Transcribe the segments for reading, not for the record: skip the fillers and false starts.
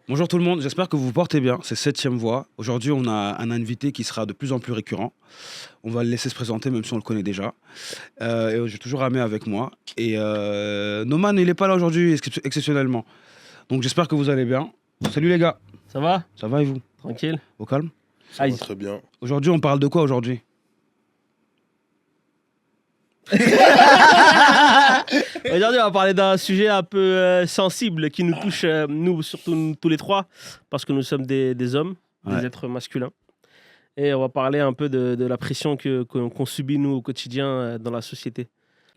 Bonjour tout le monde, j'espère que vous vous portez bien. C'est 7e voix. Aujourd'hui, on a un invité qui sera de plus en plus récurrent. On va le laisser se présenter, même si on le connaît déjà. J'ai toujours Amé avec moi. Et Noman, il n'est pas là aujourd'hui, exceptionnellement. Donc j'espère que vous allez bien. Salut les gars. Ça va? Ça va et vous? Tranquille? Au calme? Ça va très bien. Aujourd'hui, on parle de quoi aujourd'hui? Aujourd'hui, on va parler d'un sujet un peu sensible qui nous touche, nous, surtout nous, tous les trois, parce que nous sommes des hommes, Ouais. des êtres masculins. Et on va parler un peu de la pression qu'on subit, nous, au quotidien, dans la société.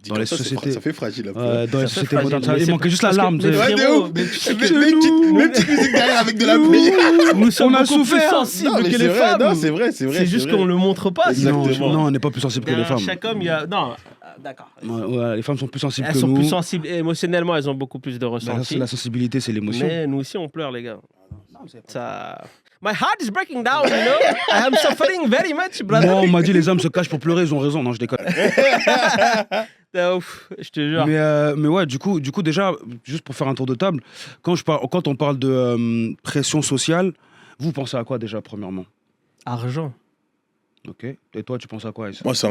Dit Dans comme les ça, sociétés. ça fait fragile un peu. Dans les Ça fait sociétés fragile, modernes. mais Il c'est manquait juste la parce que- larme. mais tu sais. frérot, Ouais, de ouf. mais tu sais Même que petite musique derrière avec de la pluie. nous sommes On a beaucoup plus souffert. sensibles Non, mais que c'est les vrai, femmes. non, c'est vrai. C'est juste vrai. qu'on ne le montre pas. Exactement. Non, on n'est pas plus sensible que les Derrière femmes. chaque homme, il y a... Non, d'accord. Ouais, les femmes sont plus sensibles Elles que sont nous. plus sensibles. Et émotionnellement, elles ont beaucoup plus de Bah, ressenti. la sensibilité, c'est l'émotion. Mais nous aussi, on pleure, les gars. Ça... My heart is breaking down, you know. I am suffering very much, brother. Moi, on m'a dit les hommes se cachent pour pleurer, ils ont raison. Non, je déconne. T'es ouf, je te jure. Mais ouais, du coup, déjà, juste pour faire un tour de table, quand on parle de pression sociale, vous pensez à quoi déjà, premièrement? Argent. Ok. Et toi, tu penses à quoi, Aïssa? Moi, c'est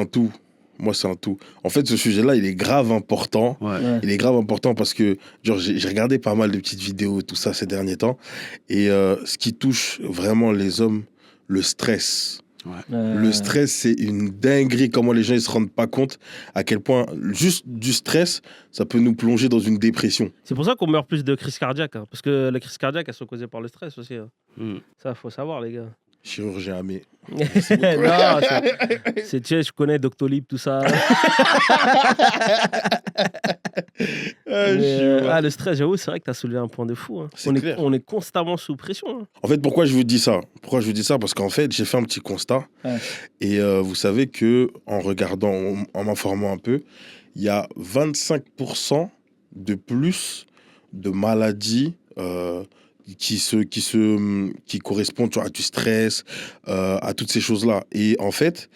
un tout. En fait, ce sujet-là, il est grave important. Ouais. Il est grave important parce que genre, j'ai regardé pas mal de petites vidéos, tout ça, ces derniers temps. Et ce qui touche vraiment les hommes, le stress. Le stress, c'est une dinguerie. Comment les gens ils se rendent pas compte à quel point juste du stress, ça peut nous plonger dans une dépression. C'est pour ça qu'on meurt plus de crises cardiaques. Hein, parce que les crises cardiaques, elles sont causées par le stress aussi. Hein. Hmm. Ça, faut savoir, les gars. Chirurgien Amé. Non, tu sais, je connais Doctolib, tout ça. Le stress, j'avoue, c'est vrai que tu as soulevé un point de fou. Hein. C'est clair. On est constamment sous pression. Hein. En fait, pourquoi je vous dis ça? Parce qu'en fait, j'ai fait un petit constat. Ouais. Et vous savez que en regardant, en m'informant un peu, il y a 25% de plus de maladies qui correspondent, tu vois, à du stress, à toutes ces choses-là. Et en fait,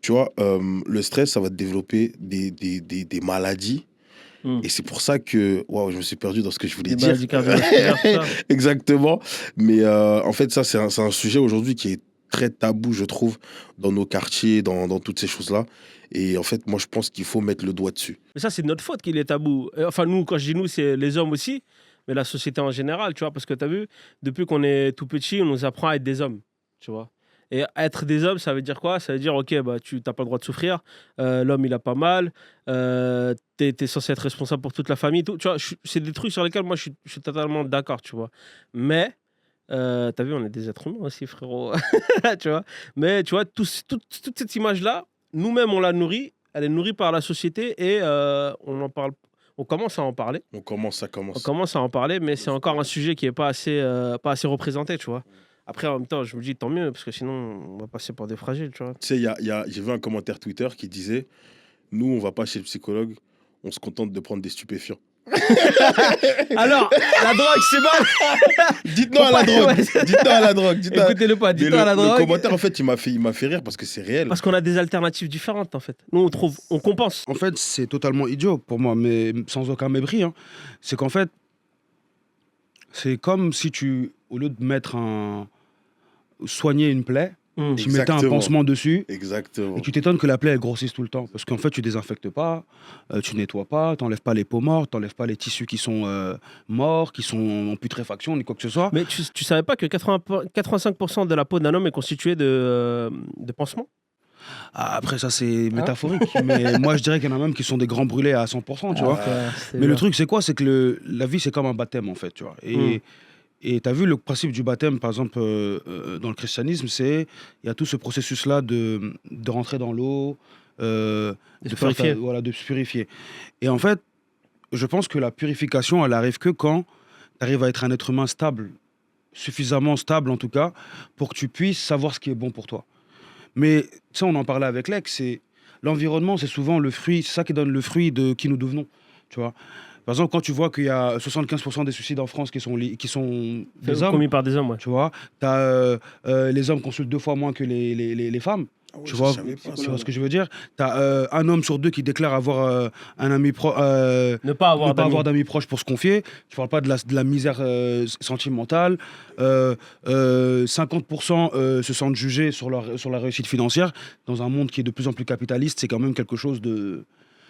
tu vois, le stress, ça va te développer des maladies. Et c'est pour ça que, waouh, je me suis perdu dans ce que je voulais Des dire. maladies cardiovasculaires, tout ça. Exactement. Mais en fait, ça, c'est un sujet aujourd'hui qui est très tabou, je trouve, dans nos quartiers, dans toutes ces choses-là. Et en fait, moi, je pense qu'il faut mettre le doigt dessus. Mais ça, c'est de notre faute qu'il est tabou. Enfin, nous, quand je dis nous, c'est les hommes aussi, mais la société en général, tu vois, parce que tu as vu, depuis qu'on est tout petit, on nous apprend à être des hommes, tu vois. Et être des hommes, ça veut dire quoi? Ça veut dire, ok, bah, tu n'as pas le droit de souffrir, l'homme, il a pas mal, tu es censé être responsable pour toute la famille, tout, tu vois, c'est des trucs sur lesquels moi, je suis totalement d'accord, tu vois. Mais, tu as vu, on est des êtres humains aussi, frérot, tu vois. Mais, tu vois, toute cette image-là, nous-mêmes, on la nourrit, elle est nourrie par la société et on commence à en parler. On commence. On commence à en parler, mais c'est encore un sujet qui n'est pas assez représenté, tu vois. Après, en même temps, je me dis tant mieux, parce que sinon, on va passer pour des fragiles, tu vois. Tu sais, j'ai vu un commentaire Twitter qui disait « Nous, on va pas chez le psychologue, on se contente de prendre des stupéfiants. Alors, la drogue, c'est mal. » Dites non à la drogue. Dites non à la drogue. Écoutez-le pas, Mais dites-toi à la le drogue. commentaire, en fait, il m'a fait rire parce que c'est réel. Parce qu'on a des alternatives différentes, en fait. Nous, on compense. En fait, c'est totalement idiot pour moi, mais sans aucun mépris. Hein. C'est qu'en fait, c'est comme si au lieu de soigner une plaie, tu mettais un Exactement. pansement dessus. Exactement. Et tu t'étonnes que la plaie elle grossisse tout le temps. Parce qu'en fait, tu désinfectes pas, tu nettoies pas, t'enlèves pas les peaux mortes, t'enlèves pas les tissus qui sont morts, qui sont en putréfaction, ni quoi que ce soit. Mais tu savais pas que 85% de la peau d'un homme est constituée de pansements? Ah, après, ça, c'est métaphorique. Mais moi, je dirais qu'il y en a même qui sont des grands brûlés à 100%, tu vois. Mais le truc, c'est quoi? C'est que la vie, c'est comme un baptême, en fait, tu vois. Et tu as vu le principe du baptême, par exemple, dans le christianisme, il y a tout ce processus-là de rentrer dans l'eau, de se purifier. De se purifier. Et en fait, je pense que la purification, elle arrive que quand tu arrives à être un être humain stable, suffisamment stable en tout cas, pour que tu puisses savoir ce qui est bon pour toi. Mais ça, on en parlait avec Lex, c'est l'environnement, c'est souvent le fruit, c'est ça qui donne le fruit de qui nous devenons, tu vois. Par exemple, quand tu vois qu'il y a 75% des suicides en France qui sont des hommes, commis par des hommes, ouais. tu vois, les hommes consultent 2 fois moins que les femmes. Tu vois ce que je veux dire? T'as un homme sur deux qui déclare avoir un ami proche, Ne pas avoir d'amis proches pour se confier. Tu parles pas de la misère sentimentale. 50% se sentent jugés sur la réussite financière. Dans un monde qui est de plus en plus capitaliste, c'est quand même quelque chose de,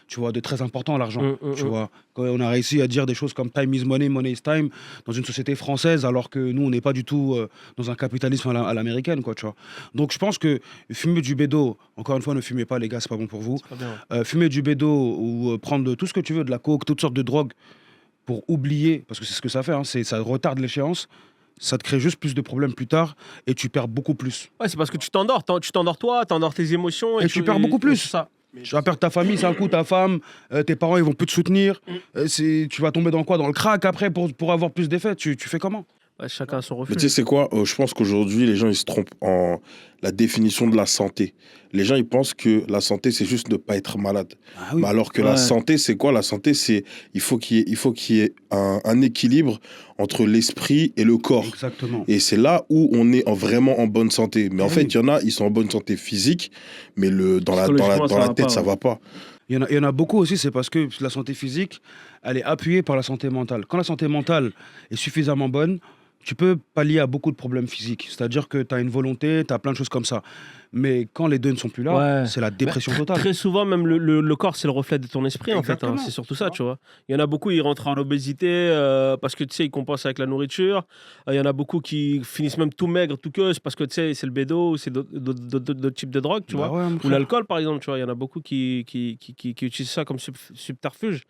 tu vois, de très important, l'argent. Tu vois, quand on a réussi à dire des choses comme time is money, money is time dans une société française, alors que nous, on n'est pas du tout dans un capitalisme à l'américaine, quoi, tu vois. Donc, je pense que fumer du bédo, encore une fois, ne fumez pas, les gars, c'est pas bon pour vous. Fumer du bédo ou prendre tout ce que tu veux, de la coke, toutes sortes de drogues, pour oublier, parce que c'est ce que ça fait, hein, ça retarde l'échéance. Ça te crée juste plus de problèmes plus tard et tu perds beaucoup plus. Ouais, c'est parce que tu t'endors toi, t'endors tes émotions. Et tu perds beaucoup plus. Ça. Tu vas perdre ta famille, c'est un coup, ta femme, tes parents, ils vont plus te soutenir. Tu vas tomber dans quoi? Dans le crack après pour avoir plus d'effets. Tu fais comment? Ouais, chacun a son refus. Mais tu sais, c'est quoi? Je pense qu'aujourd'hui, les gens, ils se trompent en la définition de la santé. Les gens, ils pensent que la santé, c'est juste ne pas être malade. Ah oui. Mais alors que la santé, c'est quoi? La santé, c'est il faut qu'il y ait un équilibre entre l'esprit et le corps. Exactement. Et c'est là où on est vraiment en bonne santé. Mais en fait, il y en a, ils sont en bonne santé physique, mais dans la tête, ça va pas. Il y en a beaucoup aussi, c'est parce que la santé physique, elle est appuyée par la santé mentale. Quand la santé mentale est suffisamment bonne, tu peux pallier à beaucoup de problèmes physiques. C'est-à-dire que tu as une volonté, tu as plein de choses comme ça. Mais quand les deux ne sont plus là, c'est la dépression totale. Très souvent, même le corps, c'est le reflet de ton esprit, Exactement. en fait. Hein. C'est surtout ça, tu vois. Il y en a beaucoup, ils rentrent en obésité parce que, tu sais, ils compensent avec la nourriture. Il y en a beaucoup qui finissent même tout maigre, tout queuse, parce que, tu sais, c'est le bédo ou c'est d'autres types de drogues, tu vois. Ouais, ou l'alcool, par exemple, tu vois. Il y en a beaucoup qui utilisent ça comme subterfuge.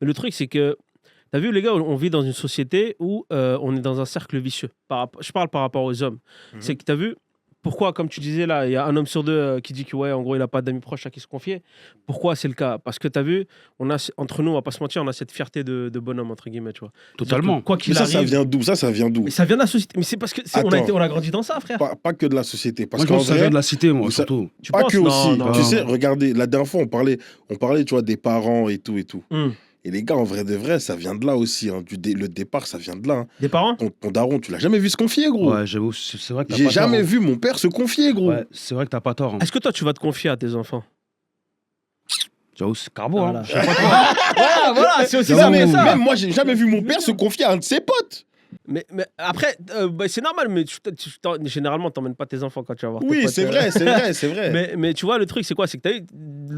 Mais le truc, c'est que t'as vu, les gars, on vit dans une société où on est dans un cercle vicieux. Je parle par rapport aux hommes. C'est que t'as vu, pourquoi, comme tu disais là, il y a un homme sur deux qui dit que, ouais, en gros, il n'a pas d'amis proches à qui se confier. Pourquoi c'est le cas? Parce que t'as vu, entre nous, on va pas se mentir, on a cette fierté de bonhomme, entre guillemets, tu vois. Totalement. Quoi qu'il arrive, ça vient d'où? Ça vient d'où? Mais ça vient de la société. Mais c'est parce que on a grandi dans ça, frère. Pas que de la société. Parce que ça vient de la cité, moi, surtout. Pas que aussi. Tu sais, regardez, la dernière fois, on parlait, tu vois, des parents et tout. Et les gars, en vrai de vrai, ça vient de là aussi. Hein. Le départ, ça vient de là. Hein. Des parents? Ton daron, tu l'as jamais vu se confier, gros. Ouais, j'avoue, c'est vrai que j'ai jamais vu mon père se confier, gros. Ouais, c'est vrai que t'as pas tort. Hein. Est-ce que toi, tu vas te confier à tes enfants? J'avoue, c'est carbo, voilà. Hein. Voilà, c'est aussi ça. Même moi, j'ai jamais vu mon père se confier à un de ses potes. Mais après, c'est normal, mais généralement, t'emmènes pas tes enfants quand tu vas voir tes potes. Oui, c'est vrai. Mais tu vois, le truc, c'est quoi? C'est que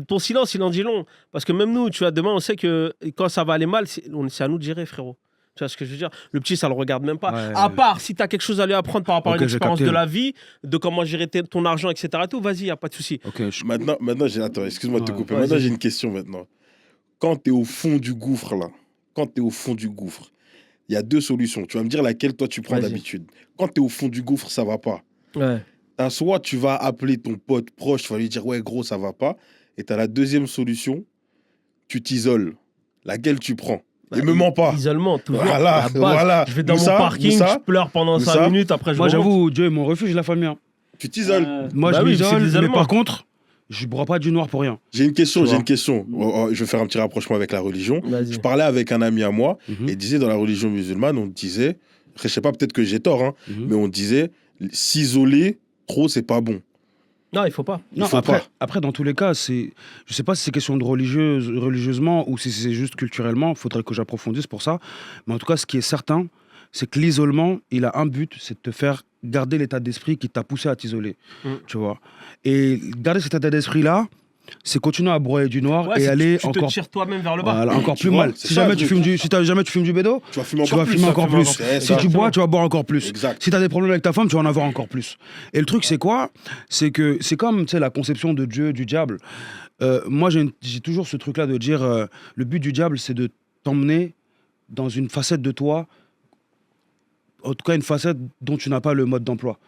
ton silence, il en dit long. Parce que même nous, tu vois, demain, on sait que quand ça va aller mal, c'est à nous de gérer, frérot. Tu vois ce que je veux dire? Le petit, ça le regarde même pas. Ouais, à part si t'as quelque chose à lui apprendre par rapport à une expérience de la vie, de comment gérer ton argent, etc. Tout, vas-y, y a pas de souci. Maintenant, attends, excuse-moi de te couper. Maintenant, j'ai une question maintenant. Quand t'es au fond du gouffre, là, il y a deux solutions. Tu vas me dire laquelle toi tu prends d'habitude. Quand tu es au fond du gouffre, ça va pas. Ouais. Soit tu vas appeler ton pote proche, tu vas lui dire ouais gros ça va pas. Et tu as la deuxième solution, tu t'isoles. Laquelle tu prends? Et me mens pas. Isolement, toujours. Voilà. Je vais dans mon parking, je pleure pendant 5 minutes, après je Moi j'avoue, Dieu est mon refuge, la famille. Tu t'isoles. Moi je m'isole, mais par contre, je bois pas du noir pour rien. J'ai une question. Je vais faire un petit rapprochement avec la religion. Je parlais avec un ami à moi et disait dans la religion musulmane, on disait, je sais pas, peut-être que j'ai tort, hein, mais on disait s'isoler trop, c'est pas bon. Non, il faut pas. Après, dans tous les cas, je sais pas si c'est question de religieusement ou si c'est juste culturellement. Il faudrait que j'approfondisse pour ça. Mais en tout cas, ce qui est certain, c'est que l'isolement, il a un but, c'est de te faire garder l'état d'esprit qui t'a poussé à t'isoler. Tu vois. Et garder cet état d'esprit-là, c'est continuer à broyer du noir et aller tu encore... te tires toi-même vers le bas. Voilà, encore plus mal. Si jamais tu fumes du bédo, tu vas fumer encore plus. Si tu bois, tu vas boire encore plus. Exact. Si tu as des problèmes avec ta femme, tu vas en avoir encore plus. Et le truc, c'est quoi? C'est que c'est comme la conception de Dieu, du diable. Moi, j'ai toujours ce truc-là de dire le but du diable, c'est de t'emmener dans une facette de toi, en tout cas une facette dont tu n'as pas le mode d'emploi.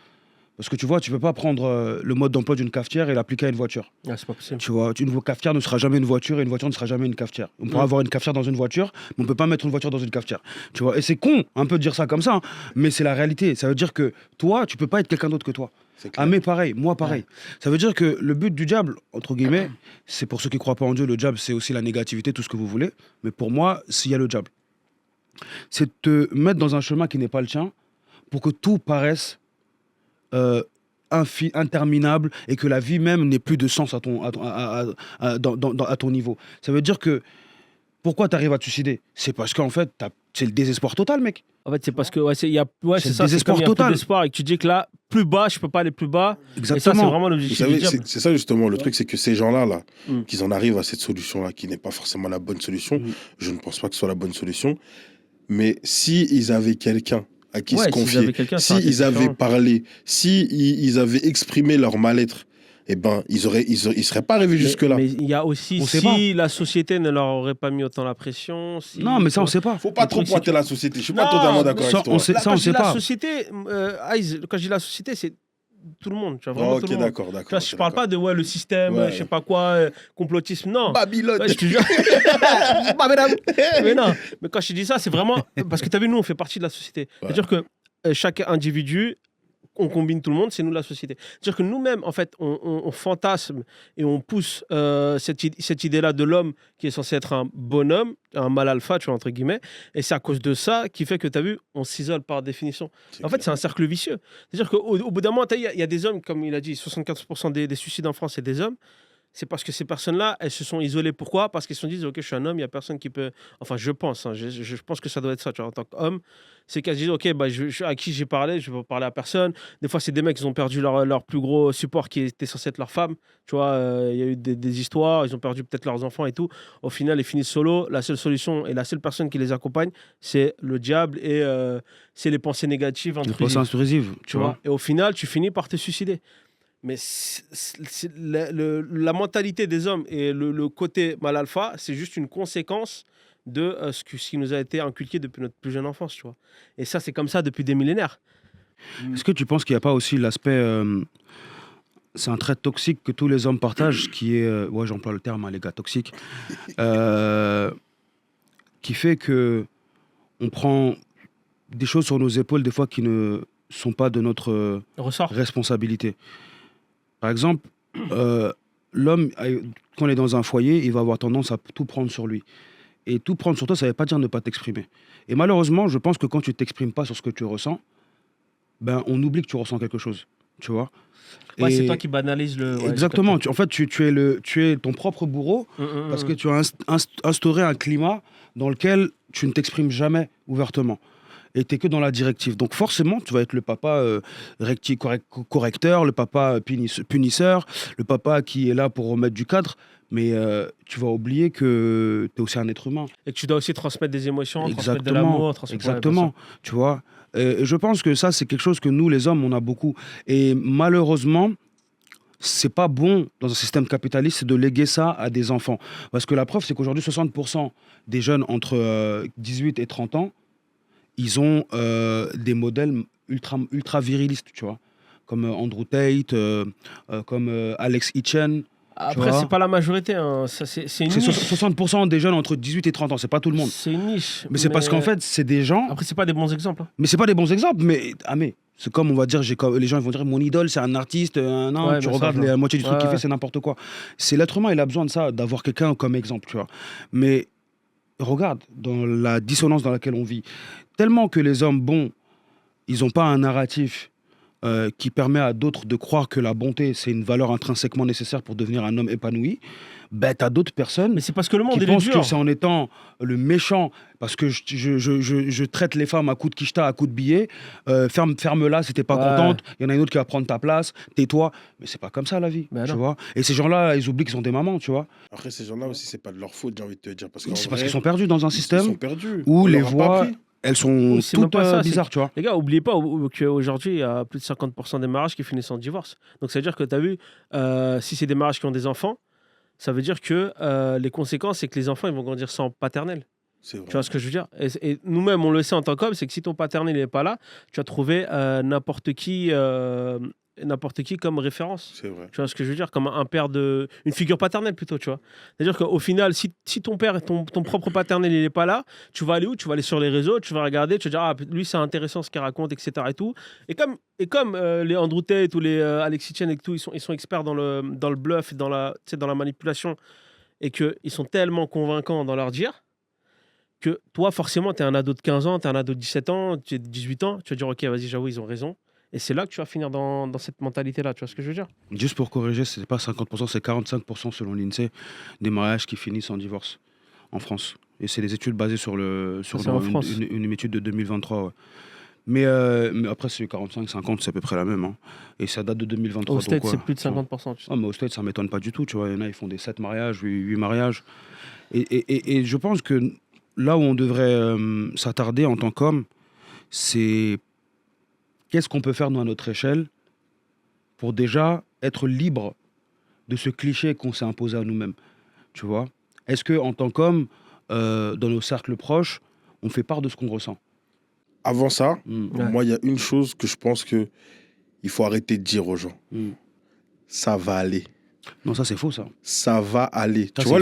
Parce que tu vois, tu peux pas prendre le mode d'emploi d'une cafetière et l'appliquer à une voiture. Ah, c'est pas possible. Tu vois, une cafetière ne sera jamais une voiture et une voiture ne sera jamais une cafetière. On pourra avoir une cafetière dans une voiture, mais on peut pas mettre une voiture dans une cafetière. Tu vois, et c'est con un peu de dire ça comme ça, hein, mais c'est la réalité. Ça veut dire que toi, tu peux pas être quelqu'un d'autre que toi. Ah mais pareil, moi pareil. Ouais. Ça veut dire que le but du diable, entre guillemets, c'est pour ceux qui croient pas en Dieu, le diable c'est aussi la négativité, tout ce que vous voulez. Mais pour moi, s'il y a le diable, c'est de te mettre dans un chemin qui n'est pas le tien pour que tout paraisse interminable et que la vie même n'ait plus de sens à ton niveau. Ça veut dire que pourquoi tu arrives à te suicider? C'est parce qu'en fait, c'est le désespoir total, mec. En fait, c'est parce que c'est le ça, désespoir c'est total. d'espoir et que tu dis que là, plus bas, je peux pas aller plus bas. Exactement. Et ça, c'est vraiment Vous l'objectif savez, du diable. c'est ça justement, le truc, c'est que ces gens-là, qu'ils en arrivent à cette solution-là, qui n'est pas forcément la bonne solution, je ne pense pas que ce soit la bonne solution, mais s'ils avaient quelqu'un à qui se confier, s'ils avaient parlé, s'ils avaient exprimé leur mal-être, eh ben, ils seraient pas arrivés jusque-là. Mais il y a aussi, si la société ne leur aurait pas mis autant la pression... Non, mais ça, on sait pas. Faut pas trop pointer la société. Je suis pas totalement d'accord avec toi. Ça, on sait pas. La société, quand je dis la société, c'est tout le monde. Tu vois, vraiment tout le monde. D'accord. Je parle pas de le système, je sais pas quoi, complotisme, non. Babylone. Je te jure. Mais non, mais quand je dis ça, c'est vraiment... Parce que tu as vu, nous, on fait partie de la société. C'est-à-dire que chaque individu... On combine tout le monde, c'est nous la société. C'est-à-dire que nous-mêmes, en fait, on fantasme et on pousse cette idée-là de l'homme qui est censé être un bonhomme, un mâle alpha, tu vois, entre guillemets. Et c'est à cause de ça qui fait que, tu as vu, on s'isole par définition. En fait, c'est un cercle vicieux. C'est-à-dire qu'au bout d'un moment, il y a des hommes, comme il a dit, 74% des suicides en France, c'est des hommes. C'est parce que ces personnes-là, elles se sont isolées. Pourquoi? Parce qu'elles se sont dit, OK, je suis un homme, il n'y a personne qui peut... Enfin, je pense, je pense que ça doit être ça, tu vois, en tant qu'homme. C'est qu'elles se disent, OK, à qui j'ai parlé, je ne vais pas parler à personne. Des fois, c'est des mecs qui ont perdu leur plus gros support qui était censé être leur femme. Tu vois, il y a eu des histoires, ils ont perdu peut-être leurs enfants et tout. Au final, ils finissent solo. La seule solution et la seule personne qui les accompagne, c'est le diable et c'est les pensées négatives. Les pensées intrusives, tu vois. Et au final, tu finis par te suicider. Mais la mentalité des hommes et le côté mal alpha, c'est juste une conséquence de ce qui nous a été inculqué depuis notre plus jeune enfance, tu vois. Et ça, c'est comme ça depuis des millénaires. Est-ce que tu penses qu'il n'y a pas aussi l'aspect... c'est un trait toxique que tous les hommes partagent, qui est... ouais, j'emploie le terme, hein, les gars, toxiques. Qui fait que on prend des choses sur nos épaules, des fois, qui ne sont pas de notre responsabilité. Par exemple, l'homme, quand il est dans un foyer, il va avoir tendance à tout prendre sur lui. Et tout prendre sur toi, ça ne veut pas dire ne pas t'exprimer. Et malheureusement, je pense que quand tu ne t'exprimes pas sur ce que tu ressens, ben, on oublie que tu ressens quelque chose. Tu vois? Ouais, c'est toi qui banalises le... Ouais, exactement. En fait, tu es ton propre bourreau parce que tu as instauré un climat dans lequel tu ne t'exprimes jamais ouvertement. Et tu n'es que dans la directive. Donc forcément, tu vas être le papa correcteur, le papa punisseur, le papa qui est là pour remettre du cadre, mais tu vas oublier que tu es aussi un être humain. Et que tu dois aussi transmettre des émotions, transmettre de l'amour. Exactement, tu vois. Et je pense que ça, c'est quelque chose que nous, les hommes, on a beaucoup. Et malheureusement, c'est pas bon dans un système capitaliste de léguer ça à des enfants. Parce que la preuve, c'est qu'aujourd'hui, 60% des jeunes entre 18 et 30 ans, ils ont des modèles ultra virilistes, tu vois, comme Andrew Tate, comme Alex Hitchen. Après, c'est pas la majorité. Hein. C'est une niche. 60% des jeunes entre 18 et 30 ans, c'est pas tout le monde. C'est une niche. Mais c'est parce qu'en fait, c'est des gens... Après, c'est pas des bons exemples. Hein. Mais c'est pas des bons exemples, mais c'est comme on va dire, les gens ils vont dire mon idole, c'est un artiste, non, tu regardes la moitié du truc qu'il fait, c'est n'importe quoi. C'est l'être humain, il a besoin de ça, d'avoir quelqu'un comme exemple, tu vois. Mais regarde, dans la dissonance dans laquelle on vit, tellement que les hommes bons, ils n'ont pas un narratif qui permet à d'autres de croire que la bonté, c'est une valeur intrinsèquement nécessaire pour devenir un homme épanoui, ben, t'as d'autres personnes mais c'est parce que le monde qui pensent que c'est en étant le méchant, parce que je traite les femmes à coups de quicheta, à coups de billets, ferme-la si t'es pas contente, il y en a une autre qui va prendre ta place, tais-toi. Mais c'est pas comme ça la vie, tu vois. Et ces gens-là, ils oublient qu'ils sont des mamans, tu vois. Après, ces gens-là aussi, c'est pas de leur faute, j'ai envie de te dire. Parce qu'ils sont perdus dans un système où les voix... Elles sont toutes bizarres, tu vois. Les gars, n'oubliez pas qu'aujourd'hui, il y a plus de 50% des mariages qui finissent en divorce. Donc, ça veut dire que tu as vu, si c'est des mariages qui ont des enfants, ça veut dire que les conséquences, c'est que les enfants, ils vont grandir sans paternel. C'est vrai. Tu vois ce que je veux dire? Et nous-mêmes, on le sait en tant qu'homme, c'est que si ton paternel n'est pas là, tu vas trouver n'importe qui comme référence. C'est vrai. Tu vois ce que je veux dire? Comme un père une figure paternelle plutôt, tu vois. C'est-à-dire qu'au final, si ton père, ton propre paternel, il n'est pas là, tu vas aller où? Tu vas aller sur les réseaux, tu vas regarder, tu vas dire, ah, lui, c'est intéressant ce qu'il raconte, etc. et tout. Et comme les Andrew Tate ou les Alex Hitchen et tout, ils sont experts dans le bluff, dans la manipulation, et qu'ils sont tellement convaincants dans leur dire, que toi, forcément, tu es un ado de 15 ans, tu es un ado de 17 ans, tu es de 18 ans, tu vas dire, ok, vas-y, j'avoue, ils ont raison. Et c'est là que tu vas finir dans cette mentalité-là, tu vois ce que je veux dire? Juste pour corriger, c'est pas 50%, c'est 45% selon l'INSEE des mariages qui finissent en divorce en France. Et c'est des études basées sur une étude de 2023. Ouais. Mais après, c'est 45, 50, c'est à peu près la même. Hein. Et ça date de 2023. Au States, c'est plus de 50%. Tu sais. Ah, mais au States, ça ne m'étonne pas du tout. Tu vois. Il y en a, ils font des 7 mariages, 8 mariages. Et je pense que là où on devrait s'attarder en tant qu'homme, c'est qu'est-ce qu'on peut faire nous, à notre échelle pour déjà être libre de ce cliché qu'on s'est imposé à nous-mêmes. Tu vois? Est-ce qu'en tant qu'homme, dans nos cercles proches, on fait part de ce qu'on ressent? Avant ça, moi, il y a une chose que je pense qu'il faut arrêter de dire aux gens. Ça va aller. Non, ça, c'est faux, ça. Ça va aller. Ça, tu vois,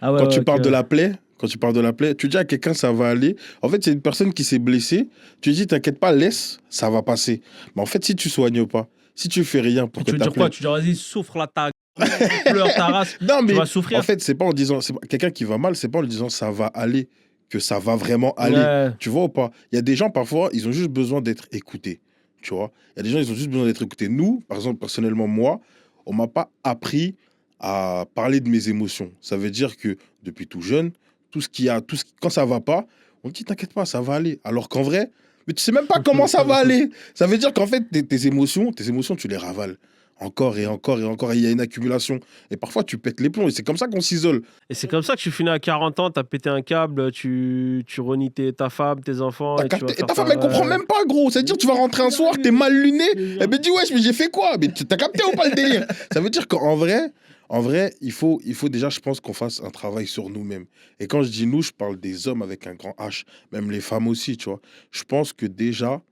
quand tu parles de la plaie, tu dis à quelqu'un ça va aller. En fait, c'est une personne qui s'est blessée. Tu dis, t'inquiète pas, laisse, ça va passer. Mais en fait, si tu soignes pas, si tu fais rien pour que ta plaie... Tu veux dire quoi? Tu dis, vas-y, souffre la tag. Pleure ta race. Non, mais tu vas souffrir. En fait, c'est pas en disant... Quelqu'un qui va mal, c'est pas en lui disant ça va aller, que ça va vraiment aller. Ouais. Tu vois ou pas? Il y a des gens, parfois, ils ont juste besoin d'être écoutés. Tu vois? Il y a des gens, ils ont juste besoin d'être écoutés. Nous, par exemple, personnellement, moi, on m'a pas appris à parler de mes émotions. Ça veut dire que depuis tout jeune, quand ça va pas, on dit t'inquiète pas, ça va aller. Alors qu'en vrai, mais tu sais même pas comment ça va aller. Ça veut dire qu'en fait, tes émotions, tu les ravales. Encore et encore et encore, et il y a une accumulation. Et parfois, tu pètes les plombs, et c'est comme ça qu'on s'isole. Et c'est comme ça que tu finis à 40 ans, t'as pété un câble, tu renies ta femme, tes enfants. Et ta femme, elle comprend même pas, gros. C'est-à-dire, tu vas rentrer un soir, t'es mal luné, elle me dit, wesh, mais j'ai fait quoi? Mais t'as capté ou pas le délire? Ça veut dire qu'en vrai, il faut déjà, je pense, qu'on fasse un travail sur nous-mêmes. Et quand je dis nous, je parle des hommes avec un grand H, même les femmes aussi, tu vois. Je pense que déjà,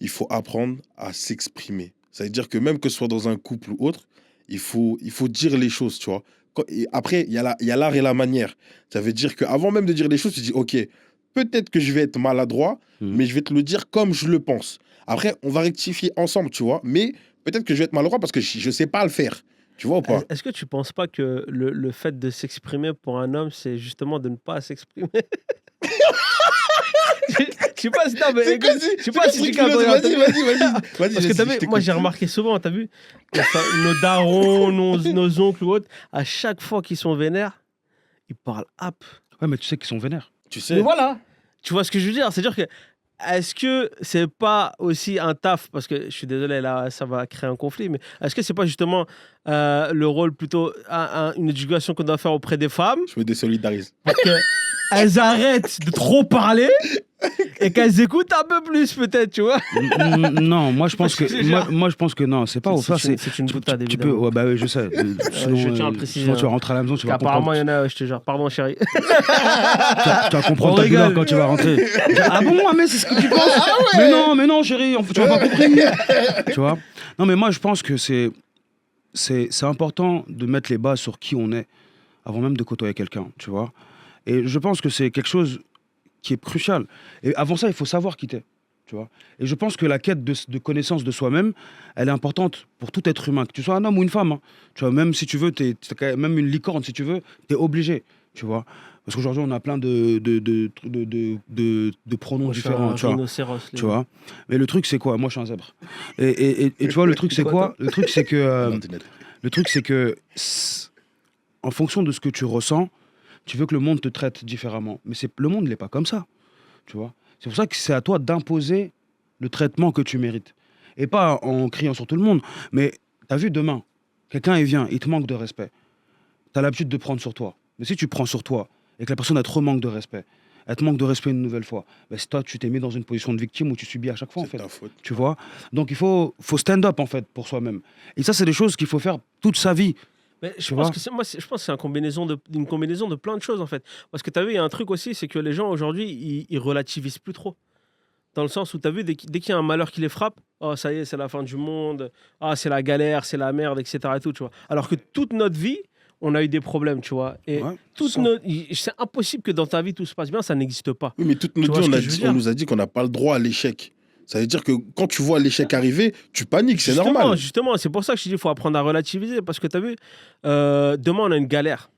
il faut apprendre à s'exprimer. Ça veut dire que même que ce soit dans un couple ou autre, il faut dire les choses, tu vois. Et après, il y a l'art et la manière. Ça veut dire qu'avant même de dire les choses, tu dis, OK, peut-être que je vais être maladroit, mais je vais te le dire comme je le pense. Après, on va rectifier ensemble, tu vois. Mais peut-être que je vais être maladroit parce que je ne sais pas le faire. Tu vois ou pas? Est-ce que tu ne penses pas que le fait de s'exprimer pour un homme, c'est justement de ne pas s'exprimer? Je sais pas si t'as... Je sais pas si tu captes. Vas-y. Parce que t'as vu, moi j'ai remarqué souvent, t'as vu, nos darons, nos oncles ou autres, à chaque fois qu'ils sont vénères, ils parlent ap. Ouais, mais tu sais qu'ils sont vénères. Tu sais. Mais voilà. Tu vois ce que je veux dire? C'est-à-dire que est-ce que c'est pas aussi un taf, parce que je suis désolé, là, ça va créer un conflit, mais est-ce que c'est pas justement le rôle plutôt, une éducation qu'on doit faire auprès des femmes? Je me désolidarise. Parce qu'elles arrêtent de trop parler et qu'elles écoutent un peu plus, peut-être, tu vois? Non, moi je pense que non, c'est pas au faire. C'est une boutade, tu peux, évidemment. ouais, bah oui, je sais. Sinon, je tiens à le préciser. Sinon, tu vas rentrer à la maison, tu vas apparemment, comprendre. il y en a, je te jure. Pardon, chérie. Tu vas comprendre ta douleur quand tu vas rentrer. Ah bon, mais c'est ce que tu penses? Ah ouais. Mais non, chérie, tu n'as pas compris. Tu vois? Non, mais moi, je pense que c'est important de mettre les bases sur qui on est avant même de côtoyer quelqu'un, tu vois? Et je pense que c'est quelque chose qui est crucial. Et avant ça, il faut savoir qui t'es, tu vois? Et je pense que la quête de connaissance de soi-même, elle est importante pour tout être humain, que tu sois un homme ou une femme. Hein. Tu vois, même si tu veux, même une licorne, si tu veux, t'es obligé, tu vois? Parce qu'aujourd'hui, on a plein de pronoms différents, tu vois. Mais le truc, c'est quoi? Moi, je suis un zèbre. Et tu vois, le truc, c'est quoi? Le truc, c'est que en fonction de ce que tu ressens, tu veux que le monde te traite différemment. Mais le monde n'est pas comme ça, tu vois. C'est pour ça que c'est à toi d'imposer le traitement que tu mérites. Et pas en criant sur tout le monde. Mais t'as vu, demain, quelqu'un, il vient, il te manque de respect. T'as l'habitude de prendre sur toi. Mais si tu prends sur toi et que la personne, elle te remanque de respect, elle te manque de respect une nouvelle fois, ben c'est toi, tu t'es mis dans une position de victime où tu subis à chaque fois, en fait. C'est ta faute. Tu vois? Donc, il faut stand up, en fait, pour soi-même. Et ça, c'est des choses qu'il faut faire toute sa vie. Mais je pense que c'est une combinaison de plein de choses, en fait. Parce que tu as vu, il y a un truc aussi, c'est que les gens aujourd'hui, ils relativisent plus trop. Dans le sens où tu as vu, dès qu'il y a un malheur qui les frappe, oh ça y est, c'est la fin du monde, ah c'est la galère, c'est la merde, etc. Et tout, tu vois. Alors que toute notre vie, on a eu des problèmes, tu vois. Et c'est impossible que dans ta vie tout se passe bien, ça n'existe pas. Oui, mais toute notre vie, on nous a dit qu'on n'a pas le droit à l'échec. Ça veut dire que quand tu vois l'échec arriver, tu paniques, c'est normal. Justement, c'est pour ça que je te dis qu'il faut apprendre à relativiser. Parce que tu as vu, demain, on a une galère.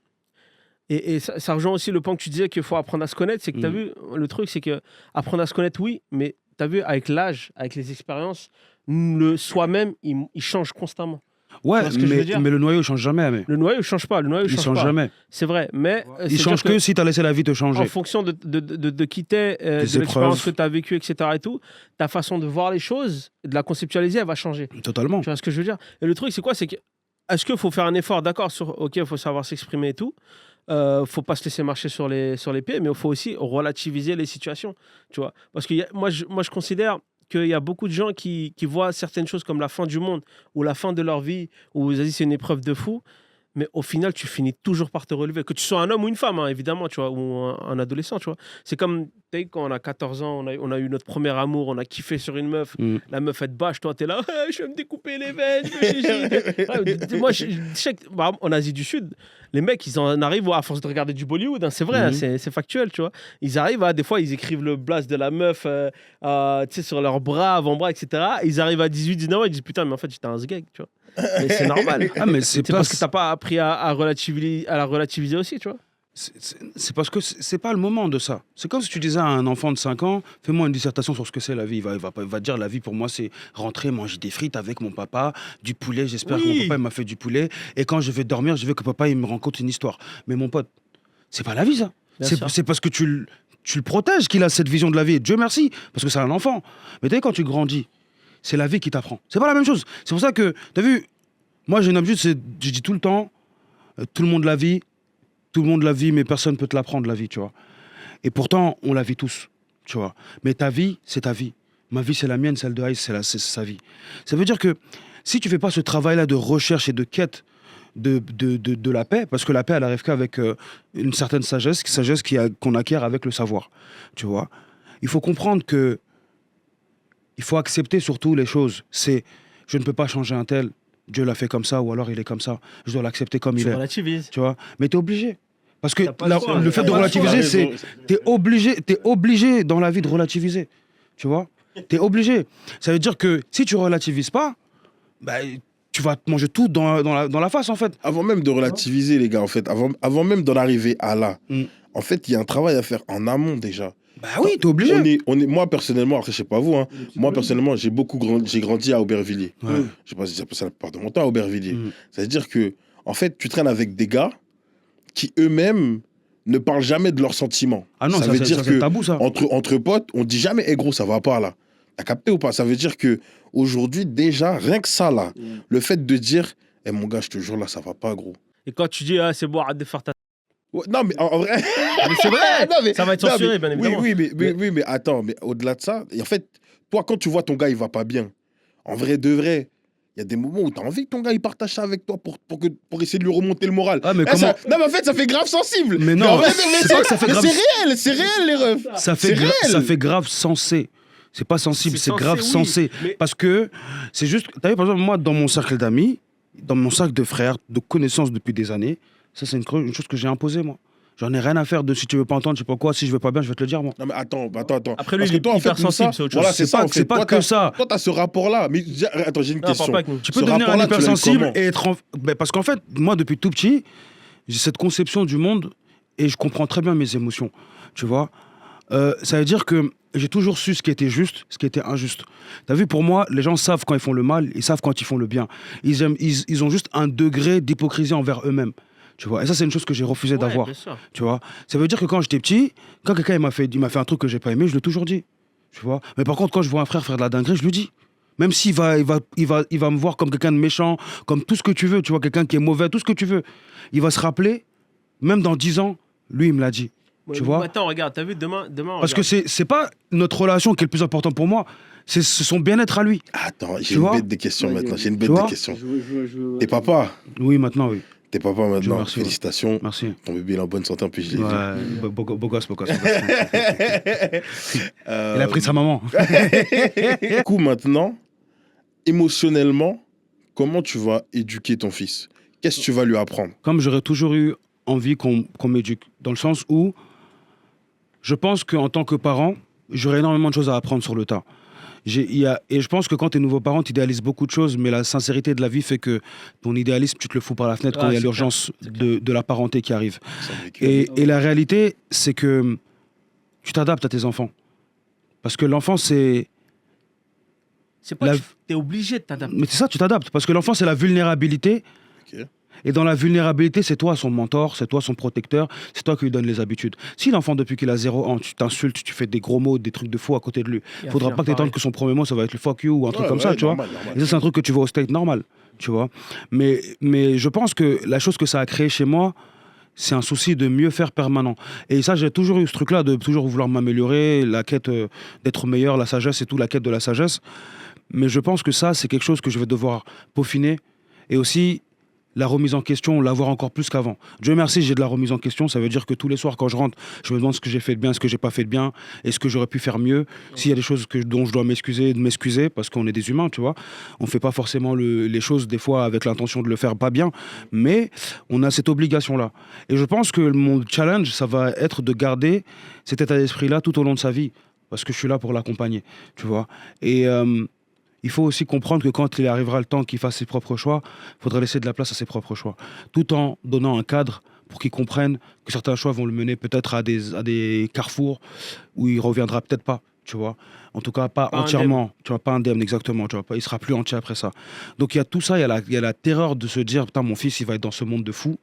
Et ça rejoint aussi le point que tu disais qu'il faut apprendre à se connaître. C'est que tu as vu, le truc, c'est que apprendre à se connaître, oui, mais as vu, avec l'âge, avec les expériences, le soi-même, il change constamment. Ouais, mais le noyau ne change jamais. Mais... Le noyau ne change pas. Il change jamais. C'est vrai. Mais il change que si tu as laissé la vie te changer. En fonction de qui t'es, de l'expérience que tu as vécue, etc. et tout, ta façon de voir les choses, de la conceptualiser, elle va changer. Totalement. Tu vois ce que je veux dire? Et le truc, c'est quoi? C'est que, est-ce qu'il faut faire un effort? D'accord, sur OK, il faut savoir s'exprimer et tout. Faut pas se laisser marcher sur les pieds, mais il faut aussi relativiser les situations. Tu vois? Parce que moi, je considère qu'il y a beaucoup de gens qui voient certaines choses comme la fin du monde ou la fin de leur vie, ou vas-y, c'est une épreuve de fou, mais au final, tu finis toujours par te relever. Que tu sois un homme ou une femme, hein, évidemment, tu vois, ou un adolescent, tu vois. C'est comme, quand on a 14 ans, on a eu notre premier amour, on a kiffé sur une meuf, la meuf, elle te bâche, toi, t'es là, je vais me découper les veines, moi, je sais que, en Asie du Sud, les mecs, ils en arrivent à force de regarder du Bollywood, hein, c'est vrai, hein, c'est factuel, tu vois. Ils arrivent des fois, ils écrivent le blast de la meuf sur leurs bras, avant-bras, etc. Ils arrivent à 18, 19 ans, ils disent putain, mais en fait, j'étais un sgeg, tu vois. Mais c'est normal. Mais c'est parce que t'as pas appris à la relativiser aussi, tu vois. C'est parce que c'est pas le moment de ça. C'est comme si tu disais à un enfant de 5 ans, fais-moi une dissertation sur ce que c'est la vie. Il va dire la vie pour moi c'est rentrer, manger des frites avec mon papa, du poulet, j'espère que mon papa il m'a fait du poulet. Et quand je vais dormir, je veux que papa il me raconte une histoire. Mais mon pote, c'est pas la vie ça. C'est parce que tu le protèges qu'il a cette vision de la vie. Et Dieu merci, parce que c'est un enfant. Mais tu sais, quand tu grandis, c'est la vie qui t'apprend. C'est pas la même chose. C'est pour ça que, t'as vu, moi j'ai une habitude, je dis tout le temps, tout le monde la vit, mais personne peut te l'apprendre, la vie, tu vois. Et pourtant, on la vit tous, tu vois. Mais ta vie, c'est ta vie. Ma vie, c'est la mienne, celle de Ice, c'est sa vie. Ça veut dire que si tu fais pas ce travail-là de recherche et de quête de la paix, parce que la paix, elle arrive qu'avec une certaine sagesse qu'on acquiert avec le savoir, tu vois. Il faut comprendre que il faut accepter surtout les choses. C'est, je ne peux pas changer un tel, Dieu l'a fait comme ça, ou alors il est comme ça. Je dois l'accepter comme il est. Tu relativises. Tu vois. Mais t'es obligé. Parce que le fait de relativiser, c'est... T'es obligé dans la vie de relativiser. Tu vois. T'es obligé. Ça veut dire que si tu relativises pas, bah, tu vas te manger tout dans la face, en fait. Avant même de relativiser, les gars, en fait, avant même d'en arriver à là, en fait, il y a un travail à faire en amont, déjà. Bah oui, t'es obligé. Moi, personnellement, après, je sais pas vous, hein, moi, personnellement, j'ai grandi à Aubervilliers. Ouais. J'ai passé la plupart de mon temps à Aubervilliers. C'est-à-dire que, en fait, tu traînes avec des gars qui, eux-mêmes, ne parlent jamais de leurs sentiments. Ah non, ça veut dire que tabou, ça. Entre potes, on dit jamais, hey, gros, ça va pas, là. T'as capté ou pas? Ça veut dire que aujourd'hui, déjà, rien que ça, là, le fait de dire, hey, mon gars, je te jure, là, ça va pas, gros. Et quand tu dis, c'est bon, arrête de faire ta... Non, mais en vrai. Mais c'est vrai, non, mais, ça va être censuré, bien évidemment. Oui, mais attends, mais au-delà de ça, en fait, toi, quand tu vois ton gars, il va pas bien, en vrai de vrai, il y a des moments où tu as envie que ton gars il partage ça avec toi pour essayer de lui remonter le moral. Ah, mais comment... Non, mais en fait, ça fait grave sensible. Mais non, c'est pas que ça fait grave. C'est réel, les refs. Ça fait grave sensé. C'est pas sensible, c'est grave sensé. Mais... Parce que c'est juste. T'as vu, par exemple, moi, dans mon cercle d'amis, dans mon cercle de frères, de connaissances depuis des années, ça, c'est une chose que j'ai imposée, moi. J'en ai rien à faire de si tu veux pas entendre, je sais pas quoi, si je veux pas bien, je vais te le dire, moi. Non, mais attends. Après, lui, il est toi, hyper sensible, c'est autre chose. Voilà, c'est pas que ça. Toi, t'as ce rapport-là. Mais attends, j'ai une question. Tu peux devenir un hypersensible et être. Parce qu'en fait, moi, depuis tout petit, j'ai cette conception du monde et je comprends très bien mes émotions. Tu vois, ça veut dire que j'ai toujours su ce qui était juste, ce qui était injuste. T'as vu, pour moi, les gens savent quand ils font le mal, ils savent quand ils font le bien. Ils ont juste un degré d'hypocrisie envers eux-mêmes. Tu vois, et ça, c'est une chose que j'ai refusé d'avoir. Tu vois, ça veut dire que quand j'étais petit, quand quelqu'un il m'a fait un truc que j'ai pas aimé, je l'ai toujours dit. Tu vois, mais par contre, quand je vois un frère faire de la dinguerie, je le dis. Même s'il va me voir comme quelqu'un de méchant, comme tout ce que tu veux, tu vois, quelqu'un qui est mauvais, tout ce que tu veux. Il va se rappeler, même dans 10 ans, lui, il me l'a dit. Ouais, tu vois. Attends, regarde, t'as vu, demain Parce que c'est pas notre relation qui est le plus important pour moi, c'est son bien-être à lui. Attends, j'ai une bête de questions maintenant. J'ai une bête de questions. T'es papa? Oui, maintenant, oui. T'es papa maintenant, merci, félicitations. Merci. Ton bébé est en bonne santé, en plus je l'ai vu. Beau gosse. Il a pris sa maman. Du coup, maintenant, émotionnellement, comment tu vas éduquer ton fils? Qu'est-ce que tu vas lui apprendre? Comme j'aurais toujours eu envie qu'on m'éduque, dans le sens où je pense qu'en tant que parent, j'aurais énormément de choses à apprendre sur le tas. Et je pense que quand tu es nouveau parent, tu idéalises beaucoup de choses, mais la sincérité de la vie fait que ton idéalisme, tu te le fous par la fenêtre quand il y a l'urgence de la parenté qui arrive. Et la réalité, c'est que tu t'adaptes à tes enfants. Parce que l'enfant, c'est... C'est pas que t'es obligé de t'adapter. Mais c'est ça, tu t'adaptes. Parce que l'enfant, c'est la vulnérabilité. Ok. Et dans la vulnérabilité, c'est toi son mentor, c'est toi son protecteur, c'est toi qui lui donne les habitudes. Si l'enfant, depuis qu'il a 0 ans, tu t'insultes, tu fais des gros mots, des trucs de fou à côté de lui, faudra pas que t'étonnes que son premier mot, ça va être le fuck you ou un truc comme ça, tu vois. Et ça, c'est un truc que tu vois au state normal, tu vois. Mais je pense que la chose que ça a créé chez moi, c'est un souci de mieux faire permanent. Et ça, j'ai toujours eu ce truc-là de toujours vouloir m'améliorer, la quête d'être meilleur, la sagesse et tout, la quête de la sagesse. Mais je pense que ça, c'est quelque chose que je vais devoir peaufiner. Et aussi, la remise en question, l'avoir encore plus qu'avant. Dieu merci, j'ai de la remise en question. Ça veut dire que tous les soirs, quand je rentre, je me demande ce que j'ai fait de bien, ce que j'ai pas fait de bien, et ce que j'aurais pu faire mieux. S'il y a des choses dont je dois m'excuser, de m'excuser, parce qu'on est des humains, tu vois. On fait pas forcément les choses, des fois, avec l'intention de le faire pas bien, mais on a cette obligation-là. Et je pense que mon challenge, ça va être de garder cet état d'esprit-là tout au long de sa vie, parce que je suis là pour l'accompagner, tu vois. Et... il faut aussi comprendre que quand il arrivera le temps qu'il fasse ses propres choix, il faudra laisser de la place à ses propres choix. Tout en donnant un cadre pour qu'il comprenne que certains choix vont le mener peut-être à des carrefours où il ne reviendra peut-être pas, tu vois. En tout cas, pas entièrement, tu vois, pas indemne exactement, tu vois. Il ne sera plus entier après ça. Donc il y a tout ça, il y a la terreur de se dire, putain, mon fils, il va être dans ce monde de fou.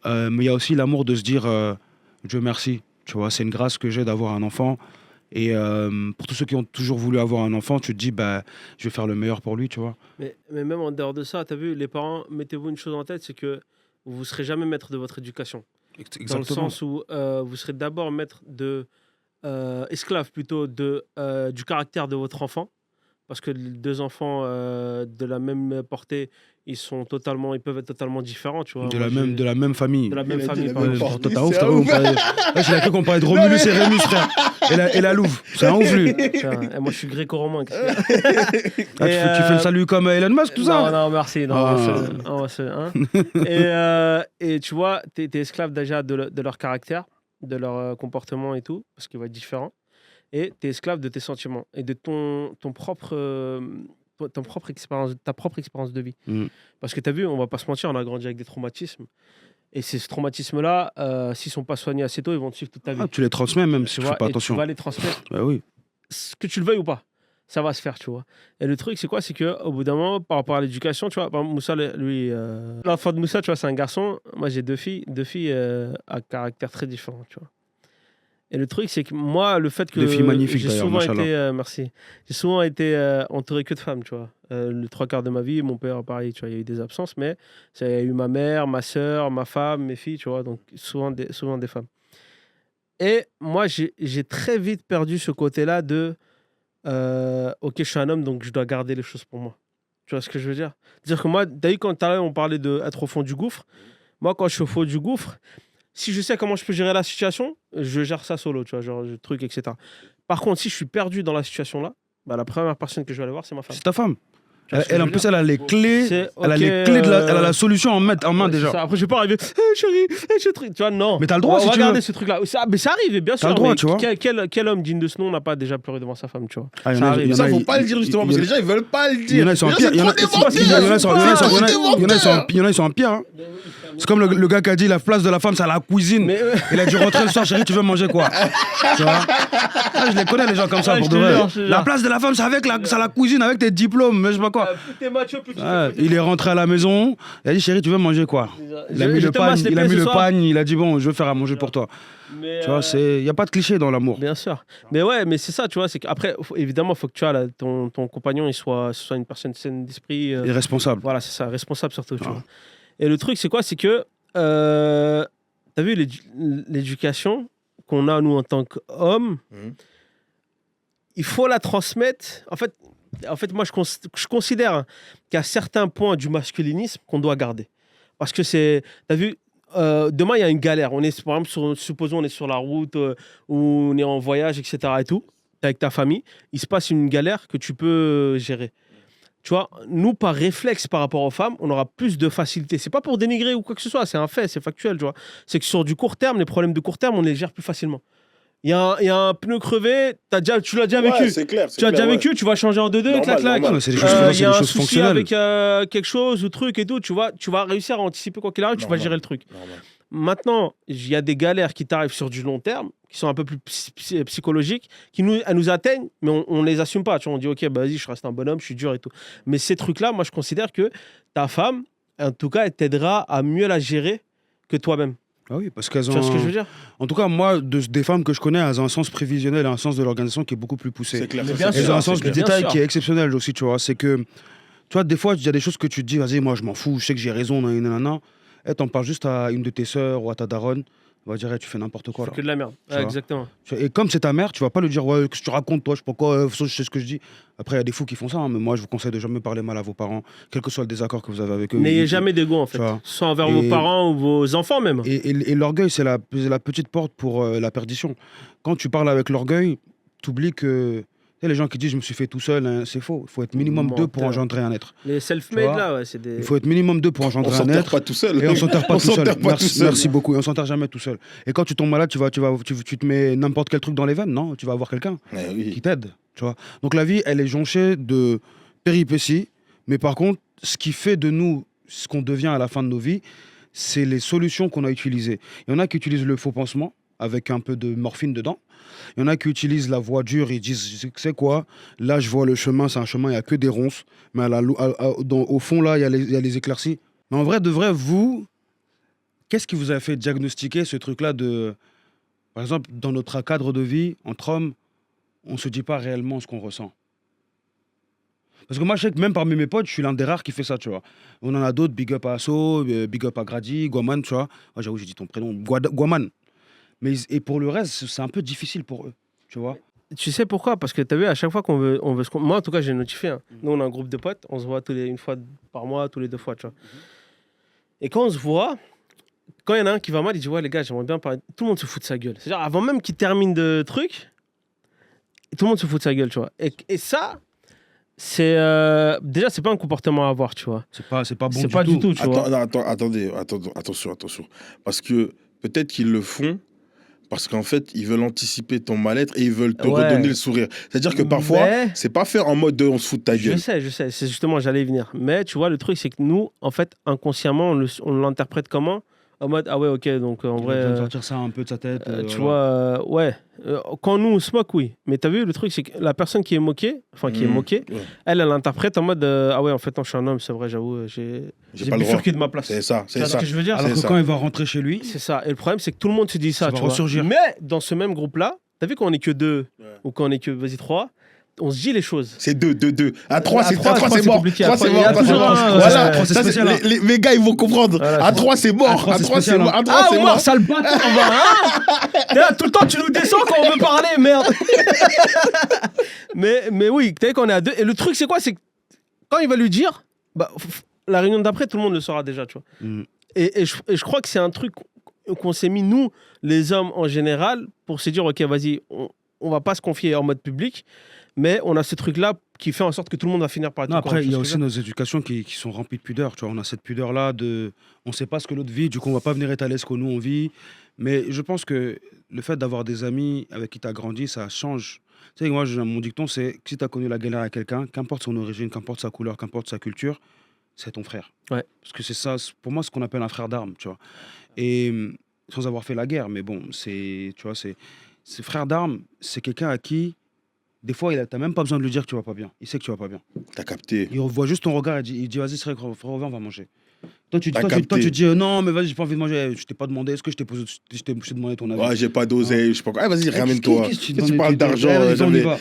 Mais il y a aussi l'amour de se dire, Dieu merci, tu vois, c'est une grâce que j'ai d'avoir un enfant. Et pour tous ceux qui ont toujours voulu avoir un enfant, tu te dis, bah, je vais faire le meilleur pour lui, tu vois. Mais même en dehors de ça, tu as vu, les parents, mettez-vous une chose en tête, c'est que vous ne serez jamais maître de votre éducation. Exactement. Dans le sens où vous serez d'abord maître esclave plutôt du caractère de votre enfant. Parce que les deux enfants de la même portée, ils peuvent être totalement différents, tu vois. De la même famille. De la même famille, par exemple. T'as ouf. J'ai cru qu'on parlait de Romulus et Rémus, frère. Et la Louve. C'est un ouf, lui. Et moi, je suis gréco-romain. Tu fais le salut comme Elon Musk, tout ça? Non, merci. Et tu vois, t'es esclave déjà de leur caractère, de leur comportement et tout, parce qu'il va être différent. Et tu es esclave de tes sentiments et de ta propre expérience de vie. Parce que tu as vu, on va pas se mentir, on a grandi avec des traumatismes. Et ces traumatismes-là, s'ils sont pas soignés assez tôt, ils vont te suivre toute ta vie. Tu les transmets même si tu fais pas attention. Tu vas les transmettre. Bah oui. Que tu le veuilles ou pas, ça va se faire, tu vois. Et le truc, c'est quoi? C'est qu'au bout d'un moment, par rapport à l'éducation, tu vois, par exemple, Moussa, lui, l'enfant de Moussa, tu vois, c'est un garçon. Moi, j'ai deux filles à caractère très différent, tu vois. Et le truc, c'est que moi, le fait que des filles magnifiques, j'ai souvent été, merci, j'ai souvent été entouré que de femmes, tu vois. Le 3/4 de ma vie, mon père, pareil, tu vois, il y a eu des absences, mais il y a eu ma mère, ma soeur, ma femme, mes filles, tu vois, donc souvent des femmes. Et moi, j'ai très vite perdu ce côté-là de ok, je suis un homme, donc je dois garder les choses pour moi. Tu vois ce que je veux dire? C'est-à-dire que moi, d'ailleurs, quand tout à l'heure, on parlait d'être au fond du gouffre, moi, quand je suis au fond du gouffre, si je sais comment je peux gérer la situation, je gère ça solo, tu vois, genre truc, etc. Par contre, si je suis perdu dans la situation là, bah, la première personne que je vais aller voir, c'est ma femme. C'est ta femme. Elle, en plus, elle a les clés. Elle a les clés elle a la solution en main déjà. Ça. Après, je vais pas arriver. Chérie, tu vois, non. Mais t'as le droit, si tu veux. On va garder ce truc-là. Mais ça arrive, bien sûr. T'as le droit, tu vois. Quel homme digne de ce nom n'a pas déjà pleuré devant sa femme, tu vois. Ça, faut pas le dire justement, parce que les gens, ils veulent pas le dire. Il y en a, ils sont en pire. Il y en a, ils sont en pire. C'est comme le gars qui a dit la place de la femme, c'est à la cuisine. Il a dû rentrer le soir, chérie, tu veux manger quoi? Tu vois? Je les connais, les gens comme ça, pour de vrai. La place de la femme, c'est à la cuisine avec tes diplômes, mais je sais pas quoi. Il est rentré à la maison, il a dit chérie, tu veux manger quoi? Il a mis le pagne, il a dit bon, je vais faire à manger pour toi. Tu vois, il n'y a pas de cliché dans l'amour. Bien sûr. Mais ouais, mais c'est ça, tu vois, c'est qu'après, évidemment, il faut que tu as ton compagnon, il soit une personne saine d'esprit. Et responsable. Voilà, c'est ça, responsable surtout, tu vois. Et le truc, c'est quoi? C'est que, t'as vu, l'éducation qu'on a, nous, en tant qu'hommes, il faut la transmettre. En fait, moi, je considère qu'il y a certains points du masculinisme qu'on doit garder. Parce que c'est... T'as vu, demain, il y a une galère. On est, par exemple, supposons on est sur la route, ou on est en voyage, etc. et tout, avec ta famille. Il se passe une galère que tu peux gérer. Tu vois, nous, par réflexe par rapport aux femmes, on aura plus de facilité. C'est pas pour dénigrer ou quoi que ce soit, c'est un fait, c'est factuel, tu vois. C'est que sur du court terme, les problèmes de court terme, on les gère plus facilement. Il y a un pneu crevé, tu l'as déjà vécu. C'est clair, tu l'as déjà vécu, tu vas changer en 2-2, clac. C'est des choses, il y a un souci avec quelque chose ou truc et tout, tu vas réussir à anticiper quoi qu'il arrive, tu vas gérer le truc. Maintenant, il y a des galères qui t'arrivent sur du long terme, qui sont un peu plus psychologiques, elles nous atteignent, mais on les assume pas. Tu vois, on dit, OK, bah, vas-y, je reste un bonhomme, je suis dur et tout. Mais ces trucs-là, moi, je considère que ta femme, en tout cas, elle t'aidera à mieux la gérer que toi-même. Ah oui, parce qu'elles ont. Tu vois ce que je veux dire? En tout cas, moi, des femmes que je connais, elles ont un sens prévisionnel et un sens de l'organisation qui est beaucoup plus poussé. C'est clair. Elles ont un sens du détail sûr. qui est exceptionnel aussi, tu vois. C'est que, tu vois, des fois, il y a des choses que tu te dis, vas-y, moi, je m'en fous, je sais que j'ai raison, nanana. Et t'en parles juste à une de tes sœurs ou à ta daronne. On va dire, tu fais n'importe quoi. C'est que de la merde. Exactement. Et comme c'est ta mère, tu vas pas lui dire, ouais, qu'est-ce que tu racontes, toi, je sais pas quoi, je sais ce que je dis. Après, il y a des fous qui font ça, hein, mais moi, je vous conseille de jamais parler mal à vos parents, quel que soit le désaccord que vous avez avec eux. N'ayez jamais d'ego, en fait. Soit envers vos parents ou vos enfants, même. Et l'orgueil, c'est la petite porte pour la perdition. Quand tu parles avec l'orgueil, tu oublies que. Tu sais, les gens qui disent je me suis fait tout seul, hein, c'est faux. Il faut être minimum 2 pour engendrer un être. Les self-made, là, ouais, c'est des. Il faut être minimum 2 pour engendrer un être. On s'enterre pas tout seul. Et on s'enterre pas tout seul. Merci beaucoup. Et on s'enterre jamais tout seul. Et quand tu tombes malade, tu te mets n'importe quel truc dans les veines, non? Tu vas avoir quelqu'un qui t'aide. Tu vois. Donc la vie, elle est jonchée de péripéties. Mais par contre, ce qui fait de nous ce qu'on devient à la fin de nos vies, c'est les solutions qu'on a utilisées. Il y en a qui utilisent le faux pansement avec un peu de morphine dedans. Il y en a qui utilisent la voie dure, ils disent, c'est quoi? Là, je vois le chemin, c'est un chemin, il n'y a que des ronces. Mais au fond, là, il y a les éclaircies. Mais en vrai, de vrai, vous, qu'est-ce qui vous a fait diagnostiquer ce truc-là de... Par exemple, dans notre cadre de vie, entre hommes, on ne se dit pas réellement ce qu'on ressent. Parce que moi, je sais que même parmi mes potes, je suis l'un des rares qui fait ça, tu vois. On en a d'autres, big up à Asso, big up à Grady, Guaman, tu vois. Oh, j'avoue, j'ai dit ton prénom, Guaman. Et pour le reste, c'est un peu difficile pour eux, tu vois. Tu sais pourquoi? Parce que tu as vu, à chaque fois qu'on veut se... Moi, en tout cas, j'ai notifié. Hein. Nous, on a un groupe de potes. On se voit une fois par mois, tous les 2 fois, tu vois. Et quand on se voit, quand il y en a un qui va mal, il dit, ouais, les gars, j'aimerais bien parler. Tout le monde se fout de sa gueule. C'est-à-dire, avant même qu'il termine de truc, tout le monde se fout de sa gueule, tu vois. Et ça, c'est... Déjà, c'est pas un comportement à avoir, tu vois. C'est pas bon c'est pas du tout, tu vois. Attendez, attention. Parce que peut-être qu'ils le font parce qu'en fait, ils veulent anticiper ton mal-être et ils veulent te redonner le sourire. C'est-à-dire que parfois, c'est pas fait en mode de on se fout de ta gueule. Je sais. C'est justement, j'allais y venir. Mais tu vois, le truc, c'est que nous, en fait, inconsciemment, on l'interprète comment? En mode, ah ouais, ok, donc en vrai... Il sortir ça un peu de sa tête. tu vois, ouais. Quand nous, on se moque, oui. Mais t'as vu, le truc, c'est que la personne qui est moquée, elle interprète en mode, ah ouais, en fait, non, je suis un homme, c'est vrai, j'avoue, j'ai bifurqué de ma place. C'est ça, c'est ça. Ce que je veux dire. Alors que quand il va rentrer chez lui... C'est ça. Et le problème, c'est que tout le monde se dit ça, tu vois. ressurgir. Mais dans ce même groupe-là, t'as vu quand on est que 2 ou quand on est que, vas-y, 3, on se dit les choses. C'est 2. À 3, c'est mort. 3, c'est mort. Voilà, mes gars, ils vont comprendre. À 3, c'est mort. À 3, c'est mort. À 3, c'est mort. Sale bâtard, là, tout le temps, tu nous descends quand on veut parler, merde. mais oui, t'as vu qu'on est à 2. Et le truc, c'est quoi? C'est que quand il va lui dire, bah, la réunion d'après, tout le monde le saura déjà, tu vois. Et je crois que c'est un truc qu'on s'est mis, nous, les hommes en général, pour se dire, ok, vas-y, on va pas se confier en mode public. Mais on a ce truc-là qui fait en sorte que tout le monde va finir par être... Non, après, il y a aussi nos éducations qui sont remplies de pudeur. Tu vois, on a cette pudeur-là de... On ne sait pas ce que l'autre vit, du coup, on ne va pas venir étaler ce que nous, on vit. Mais je pense que le fait d'avoir des amis avec qui tu as grandi, ça change. Tu sais, moi, mon dicton, c'est que si tu as connu la galère à quelqu'un, qu'importe son origine, qu'importe sa couleur, qu'importe sa culture, c'est ton frère. Ouais. Parce que c'est ça, pour moi, ce qu'on appelle un frère d'armes, tu vois. Et sans avoir fait la guerre, mais bon, tu vois, c'est frère d'armes, c'est quelqu'un à qui... Des fois, t'as même pas besoin de lui dire que tu vas pas bien. Il sait que tu vas pas bien. T'as capté. Il voit juste ton regard et il dit vas-y, frérot, on va manger. Toi, tu dis non, mais vas-y, j'ai pas envie de manger. Je t'ai pas demandé. Est-ce que je t'ai demandé ton avis? Ouais, j'ai pas d'oseille. Je sais pas quoi. Vas-y, ramène-toi. Tu parles d'argent. On y va.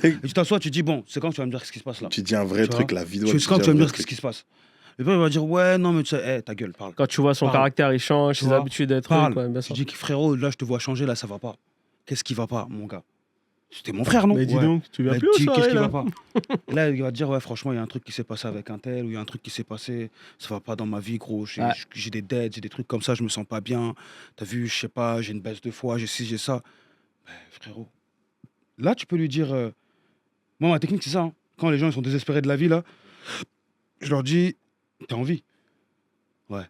Et tu t'assois, tu dis bon, c'est quand tu vas me dire ce qui se passe là? Tu dis un vrai truc, la vidéo. C'est quand tu vas me dire ce qui se passe. Et puis il va dire ouais, non, mais tu sais, ta gueule, parle. Quand tu vois son caractère, il change, ses habitudes d'être. Tu dis frérot, là, je te vois changer, là, ça va pas. Qu'est-ce qui va pas, mon gars? C'était mon frère, non? Mais dis donc, tu viens plus au soir, qu'est-ce qui va pas? Et là, il va te dire, ouais, franchement, il y a un truc qui s'est passé avec un tel, ou il y a un truc qui s'est passé, ça va pas dans ma vie, gros. J'ai des dettes, j'ai des trucs comme ça, je me sens pas bien. T'as vu, je sais pas, j'ai une baisse de foi, j'ai ci, j'ai ça. Ben, frérot. Là, tu peux lui dire, moi, ma technique, c'est ça. Hein. Quand les gens ils sont désespérés de la vie, là, je leur dis, t'es en vie. Ouais.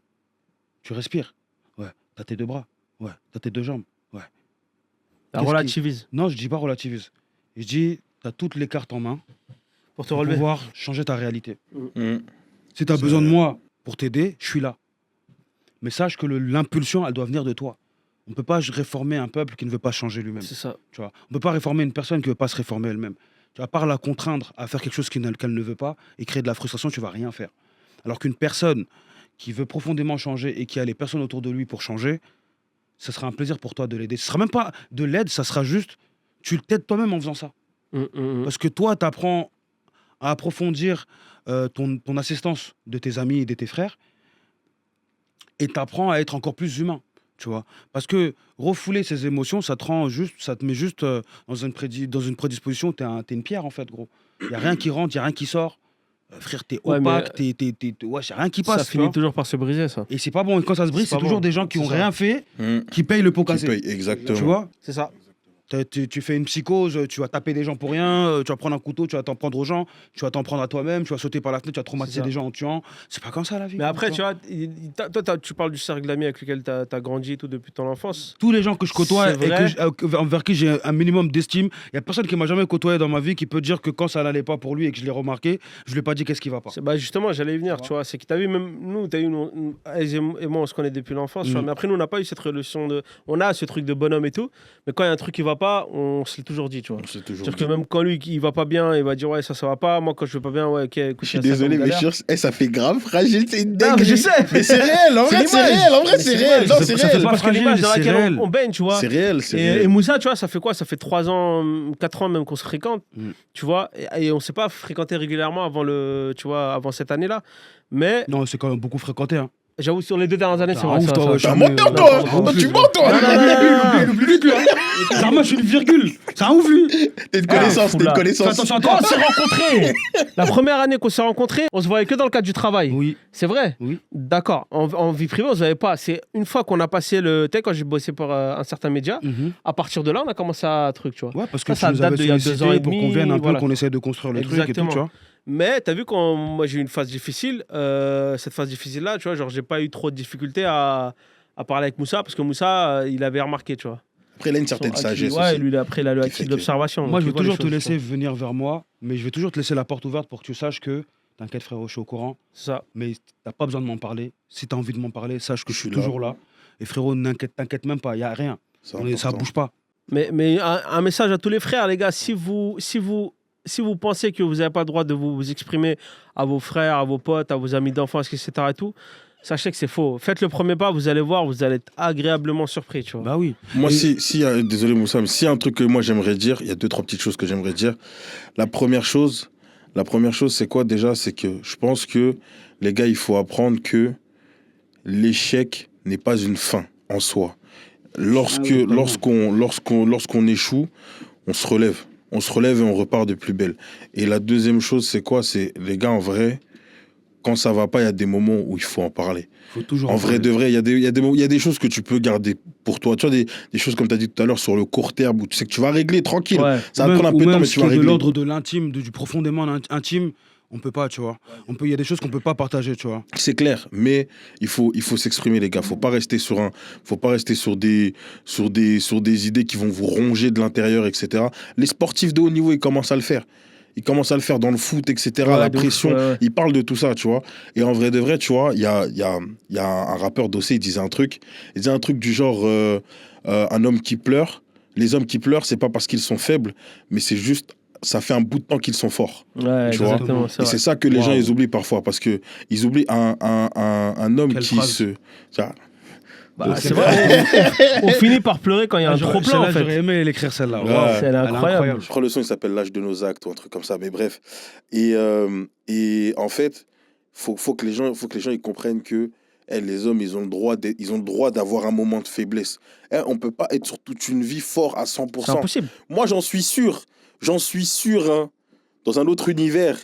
Tu respires. Ouais. T'as tes 2 bras. Ouais. T'as tes 2 jambes. Ouais. Relativise. Non, je dis pas relativise. Je dis, tu as toutes les cartes en main pour te relever. Pouvoir changer ta réalité. Si tu as besoin de moi pour t'aider, je suis là. Mais sache que l'impulsion, elle doit venir de toi. On ne peut pas réformer un peuple qui ne veut pas changer lui-même. C'est ça. Tu vois. On ne peut pas réformer une personne qui ne veut pas se réformer elle-même. Tu vas pas la contraindre à faire quelque chose qu'elle ne veut pas et créer de la frustration, tu vas rien faire. Alors qu'une personne qui veut profondément changer et qui a les personnes autour de lui pour changer, ce sera un plaisir pour toi de l'aider. Ce sera même pas de l'aide, ça sera juste, tu t'aides toi-même en faisant ça. Parce que toi, tu apprends à approfondir ton assistance de tes amis et de tes frères et tu apprends à être encore plus humain. Tu vois, parce que refouler ses émotions, ça te met juste dans une prédisposition. T'es une pierre en fait, gros. Il y a rien qui rentre, il y a rien qui sort. Frère, t'es opaque, ouais, y a rien qui passe. Ça finit toujours par se briser, ça. Et c'est pas bon. Et quand ça se brise, c'est toujours des gens qui ont rien fait, qui payent le pot cassé. Exactement. Tu vois, c'est ça. Tu fais une psychose, tu vas taper des gens pour rien, tu vas prendre un couteau, tu vas t'en prendre aux gens, tu vas t'en prendre à toi-même, tu vas sauter par la fenêtre, tu vas traumatiser des gens en tuant. C'est pas comme ça la vie. Mais après, tu vois, toi, tu parles du cercle d'amis avec lequel tu as grandi et tout depuis ton enfance. Tous les gens que je côtoie et envers qui j'ai un minimum d'estime, il n'y a personne qui m'a jamais côtoyé dans ma vie qui peut dire que quand ça n'allait pas pour lui et que je l'ai remarqué, je lui ai pas dit qu'est-ce qui va pas. Bah justement, j'allais y venir, tu vois. C'est que tu as vu, même nous, et moi, on se connaît depuis l'enfance, tu vois, mais après, nous, on n'a pas eu cette relation de. On a ce truc de bonhomme et tout, mais quand il y a un truc qui va pas, on se l'est toujours dit, tu vois. C'est-à-dire que même quand lui, il va pas bien, il va dire ouais, ça va pas. Moi, quand je vais pas bien, ouais, ok, écoute, je suis désolé, mais ça fait grave fragile, c'est une dinguerie. Je sais. Mais c'est réel, en vrai, c'est réel. En vrai, c'est réel. Non, c'est réel. Parce que l'image dans laquelle on baigne, tu vois. C'est réel, c'est réel. Et Moussa, tu vois, ça fait quoi? Ça fait 3 ans, 4 ans même qu'on se fréquente, tu vois. Et on s'est pas fréquenté régulièrement avant cette année-là. Mais. Non, c'est quand même beaucoup fréquenté, hein. J'avoue, sur les 2 dernières années, c'est vrai. Tu as monté toi. Tu mens, toi. Oublie lui, hein. Zarma, je suis une virgule. C'est un ouf, lui. T'es une connaissance, Attention, quand on s'est rencontrés, la première année qu'on s'est rencontrés, on se voyait que dans le cadre du travail. Oui. C'est vrai? Oui. D'accord. En vie privée, on se voyait pas. C'est une fois qu'on a passé quand j'ai bossé pour un certain média, à partir de là, on a commencé à truc, tu vois. Ouais, parce que ça date d'il y a 2 ans et demi. Pour qu'on vienne un peu, qu'on essaie de construire le truc et tout, tu vois. Mais t'as vu, quand moi j'ai eu une phase difficile, cette phase difficile-là, tu vois, genre j'ai pas eu trop de difficultés à parler avec Moussa, parce que Moussa, il avait remarqué, tu vois. Après, il a une certaine sagesse. Ouais, lui, après, il a le acquis d'observation. Moi, je vais toujours te laisser venir vers moi, mais je vais toujours te laisser la porte ouverte pour que tu saches que, t'inquiète frérot, je suis au courant. C'est ça. Mais t'as pas besoin de m'en parler. Si t'as envie de m'en parler, sache que je suis toujours là. Et frérot, t'inquiète même pas, il y a rien. Ça bouge pas. Mais un message à tous les frères, les gars, si vous pensez que vous n'avez pas le droit de vous exprimer à vos frères, à vos potes, à vos amis d'enfance, etc. et tout, sachez que c'est faux. Faites le premier pas, vous allez voir, vous allez être agréablement surpris, tu vois. Bah oui. Moi, désolé Moussa, mais s'il y a un truc que moi j'aimerais dire, il y a 2-3 petites choses que j'aimerais dire. La première chose, c'est quoi déjà? C'est que je pense que, les gars, il faut apprendre que l'échec n'est pas une fin en soi. Lorsqu'on échoue, on se relève. On se relève et on repart de plus belle. Et la deuxième chose, c'est quoi? C'est, les gars, en vrai, quand ça va pas, il y a des moments où il faut en parler. Faut toujours en vrai, de vrai, il y a des choses que tu peux garder pour toi. Tu vois, des choses, comme tu as dit tout à l'heure, sur le court terme, où tu sais que tu vas régler tranquille. Ouais. Ça va prendre un peu de temps, mais tu vas régler. De l'ordre de l'intime, du profondément intime, on peut pas, tu vois. Il y a des choses qu'on peut pas partager, tu vois. C'est clair, mais il faut s'exprimer, les gars. Faut pas rester sur des idées qui vont vous ronger de l'intérieur, etc. Les sportifs de haut niveau, ils commencent à le faire. Ils commencent à le faire dans le foot, etc. Ouais, la pression, ils parlent de tout ça, tu vois. Et en vrai de vrai, tu vois, il y a un rappeur d'Ossé, il disait un truc du genre un homme qui pleure. Les hommes qui pleurent, c'est pas parce qu'ils sont faibles, mais c'est juste, ça fait un bout de temps qu'ils sont forts. Ouais, tu vois. Et c'est ça que les gens, ils oublient parfois, parce que ils oublient un homme qui se... Bah, c'est vrai, on finit par pleurer quand il y a un trop-plein, en fait. J'aurais aimé l'écrire celle-là. Ouais. Wow. Elle est incroyable. Je crois que le son, il s'appelle L'âge de nos actes ou un truc comme ça, mais bref. Et en fait, faut que les gens ils comprennent que les hommes, ils ont le droit d'avoir un moment de faiblesse. On peut pas être sur toute une vie fort à 100%. C'est impossible. Moi, j'en suis sûr, hein, dans un autre univers.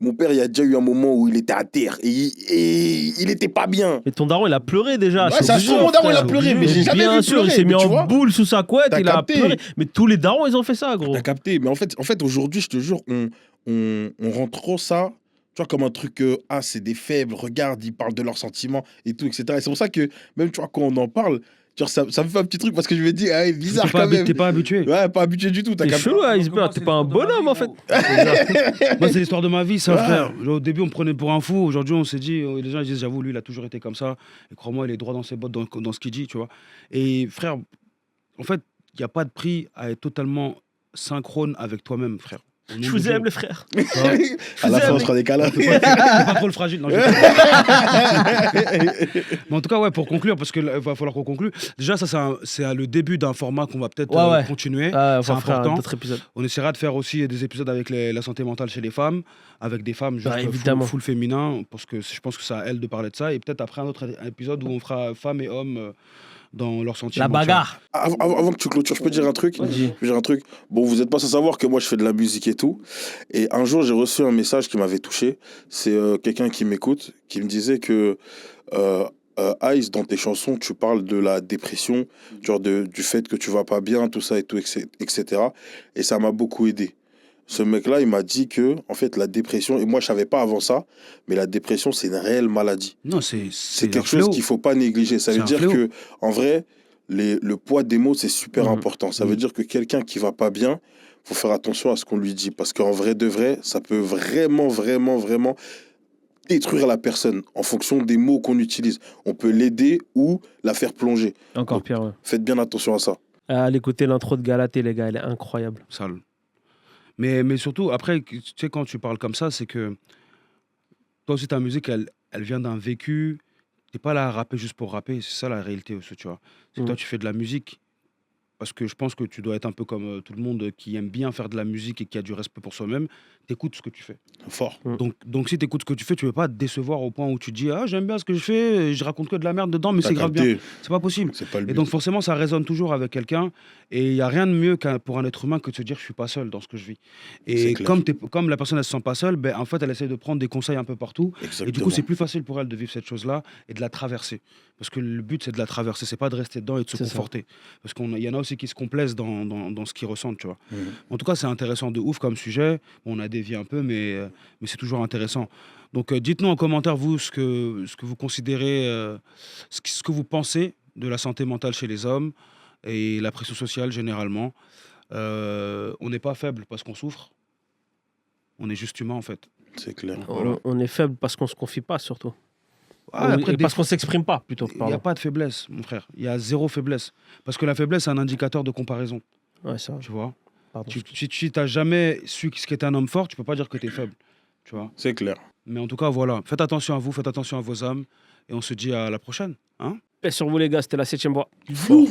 Mon père, il y a déjà eu un moment où il était à terre et il était pas bien. Et ton daron, il a pleuré déjà. Ouais, ça se trouve, mon daron, il a pleuré, mais j'ai jamais vu pleurer. Il s'est mis en boule sous sa couette, il a pleuré. Mais tous les darons, ils ont fait ça, gros. T'as capté. Mais en fait, aujourd'hui, je te jure, on rend trop ça, tu vois, comme un truc, c'est des faibles, regarde, ils parlent de leurs sentiments et tout, etc. Et c'est pour ça que, même, tu vois, quand on en parle, Genre, ça me fait un petit truc parce que je me dis, ah, bizarre quand même. T'es pas habitué. Ouais, pas habitué du tout. T'es chelou, Iceberg, t'es pas un bonhomme en fait. Moi, c'est l'histoire de ma vie, ça, frère. Genre, au début, on me prenait pour un fou. Aujourd'hui, on s'est dit, les gens ils disent, j'avoue, lui, il a toujours été comme ça. Et crois-moi, il est droit dans ses bottes dans ce qu'il dit, tu vois. Et frère, en fait, il n'y a pas de prix à être totalement synchrone avec toi-même, frère. Je vous aime, les frères. À la fin, on sera des câlins. C'est pas trop le fragile. Non, mais en tout cas, ouais, pour conclure, parce qu'il va falloir qu'on conclue. Déjà, ça, c'est le début d'un format qu'on va peut-être continuer. C'est important. D'autres épisodes. On essaiera de faire aussi des épisodes avec la santé mentale chez les femmes, avec des femmes juste full féminin, parce que je pense que c'est à elles de parler de ça. Et peut-être après un autre épisode où on fera femmes et hommes dans leur sentiments. La bagarre. Avant que tu clôtures, je peux dire un truc. Bon, vous n'êtes pas sans savoir que moi, je fais de la musique et tout. Et un jour, j'ai reçu un message qui m'avait touché. C'est quelqu'un qui m'écoute, qui me disait que Ice, dans tes chansons, tu parles de la dépression, genre du fait que tu vas pas bien, tout ça et tout, etc. Et ça m'a beaucoup aidé. Ce mec-là, il m'a dit que, en fait, la dépression, et moi, je savais pas avant ça, mais la dépression, c'est une réelle maladie. Non, c'est quelque chose qu'il faut pas négliger. Ça veut dire que, en vrai, le poids des mots, c'est super important. Ça veut dire que quelqu'un qui va pas bien, faut faire attention à ce qu'on lui dit. Parce qu'en vrai de vrai, ça peut vraiment, vraiment, vraiment détruire la personne en fonction des mots qu'on utilise. On peut l'aider ou la faire plonger. Encore pire, ouais. Faites bien attention à ça. Allez écouter l'intro de Galatée, les gars, elle est incroyable. Sale. Mais surtout, après, tu sais, quand tu parles comme ça, c'est que toi aussi, ta musique, elle vient d'un vécu. T'es pas là à rapper juste pour rapper. C'est ça la réalité aussi, tu vois. C'est que toi, tu fais de la musique parce que je pense que tu dois être un peu comme tout le monde qui aime bien faire de la musique et qui a du respect pour soi-même. T'écoutes ce que tu fais. Fort. Donc si t'écoutes ce que tu fais, tu ne veux pas te décevoir au point où tu te dis « Ah, j'aime bien ce que je fais, je raconte que de la merde dedans, mais c'est grave bien. » C'est pas possible. C'est pas le but. Et donc forcément, ça résonne toujours avec quelqu'un. Et il n'y a rien de mieux pour un être humain que de se dire « Je suis pas seul dans ce que je vis. » Et comme la personne, elle se sent pas seule, ben, en fait, elle essaie de prendre des conseils un peu partout. Exactement. Et du coup, c'est plus facile pour elle de vivre cette chose-là et de la traverser. Parce que le but, c'est de la traverser. C'est pas de rester dedans et de se conforter. Parce qu'il y en a aussi qui se complaisent dans ce qu'ils ressentent, tu vois. En tout cas, c'est intéressant de ouf comme sujet. Bon, on a dévié un peu, mais c'est toujours intéressant. Donc, dites-nous en commentaire, vous, ce que vous considérez, ce que vous pensez de la santé mentale chez les hommes et la pression sociale, généralement. On n'est pas faible parce qu'on souffre. On est juste humain, en fait. C'est clair. On est faible parce qu'on se confie pas, surtout. Parce qu'on s'exprime pas, plutôt. Il n'y a pas de faiblesse, mon frère. Il y a zéro faiblesse. Parce que la faiblesse, c'est un indicateur de comparaison. Ouais, ça. Tu vois. Si tu n'as jamais su ce qu'est un homme fort, tu peux pas dire que tu es faible. Tu vois. C'est clair. Mais en tout cas, voilà. Faites attention à vous, faites attention à vos âmes. Et on se dit à la prochaine. Hein. Paix sur vous, les gars. C'était la 7e voix. Fou.